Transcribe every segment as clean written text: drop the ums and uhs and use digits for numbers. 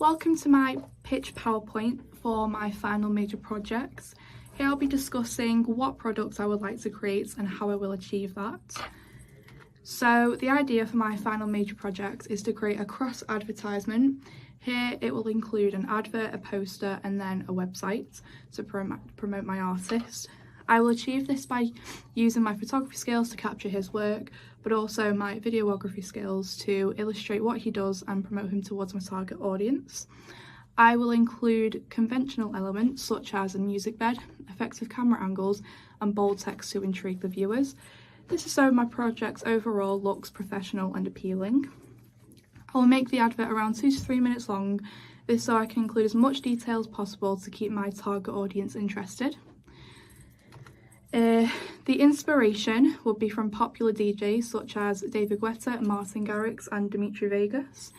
Welcome to my pitch PowerPoint for my final major projects. Here I'll be discussing what products I would like to create and how I will achieve that. So the idea for my final major project is to create a cross advertisement. Here it will include an advert, a poster and then a website to promote my artist. I will achieve this by using my photography skills to capture his work, but also my videography skills to illustrate what he does and promote him towards my target audience. I will include conventional elements such as a music bed, effective camera angles and bold text to intrigue the viewers. This is so my project overall looks professional and appealing. I will make the advert around 2 to 3 minutes long, this so I can include as much detail as possible to keep my target audience interested. The inspiration would be from popular DJs such as David Guetta, Martin Garrix and Dimitri Vegas.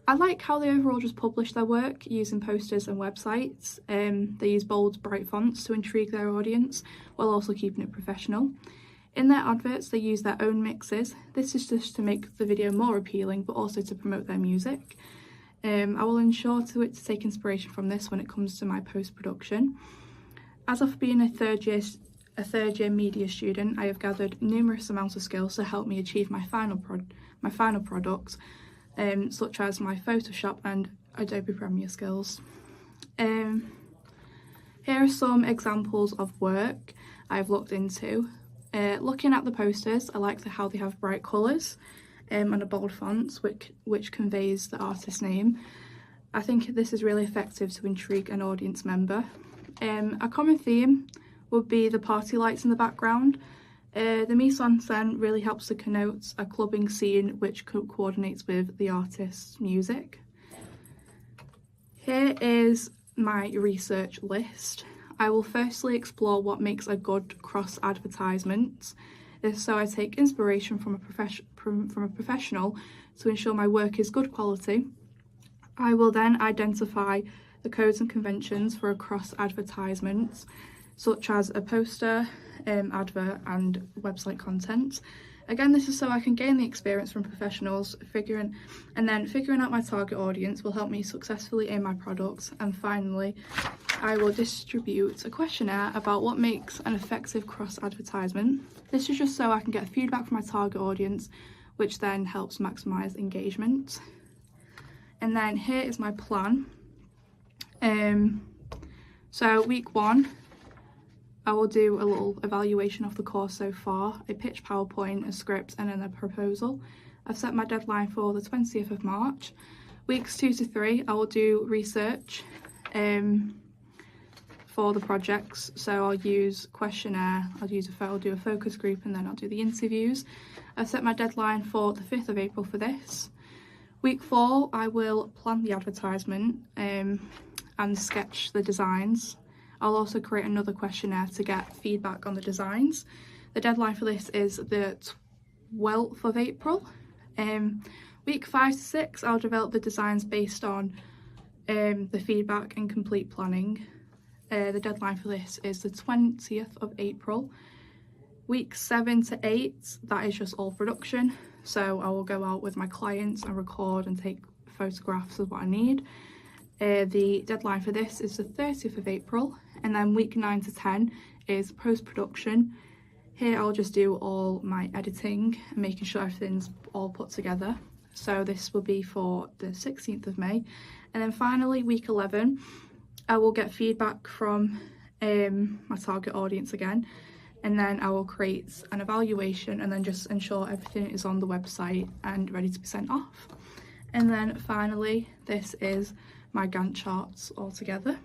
I like how they overall just publish their work using posters and websites. They use bold, bright fonts to intrigue their audience while also keeping it professional. In their adverts they use their own mixes. This is just to make the video more appealing but also to promote their music. I will ensure to take inspiration from this when it comes to my post-production. As of being a third year media student, I have gathered numerous amounts of skills to help me achieve my final product, such as my Photoshop and Adobe Premiere skills. Here are some examples of work I've looked into. Looking at the posters, I like how they have bright colours and a bold font which conveys the artist's name. I think this is really effective to intrigue an audience member. A common theme would be the party lights in the background. The mise en scène really helps to connote a clubbing scene which coordinates with the artist's music. Here is my research list. I will firstly explore what makes a good cross advertisement. So I take inspiration from a professional to ensure my work is good quality. I will then identify the codes and conventions for a cross advertisement, such as a poster, advert and website content. Again, this is so I can gain the experience from professionals, figuring out my target audience will help me successfully aim my products. And finally, I will distribute a questionnaire about what makes an effective cross advertisement. This is just so I can get feedback from my target audience, which then helps maximise engagement. And then here is my plan. So week 1, I will do a little evaluation of the course so far, a pitch PowerPoint, a script and then a proposal. I've set my deadline for the 20th of March. Weeks 2 to 3 I will do research for the projects, so I'll use questionnaire, I'll do a focus group and then I'll do the interviews. I've set my deadline for the 5th of April for this. Week 4 I will plan the advertisement and sketch the designs. I'll also create another questionnaire to get feedback on the designs. The deadline for this is the 12th of April. Week 5 to 6, I'll develop the designs based on the feedback and complete planning. The deadline for this is the 20th of April. Week 7 to 8, that is just all production. So I will go out with my clients and record and take photographs of what I need. The deadline for this is the 30th of April, and then week 9 to 10 is post-production. Here I'll just do all my editing and making sure everything's all put together. So this will be for the 16th of May. And then finally week 11, I will get feedback from my target audience again, and then I will create an evaluation and then just ensure everything is on the website and ready to be sent off. And then finally, this is my Gantt charts all together.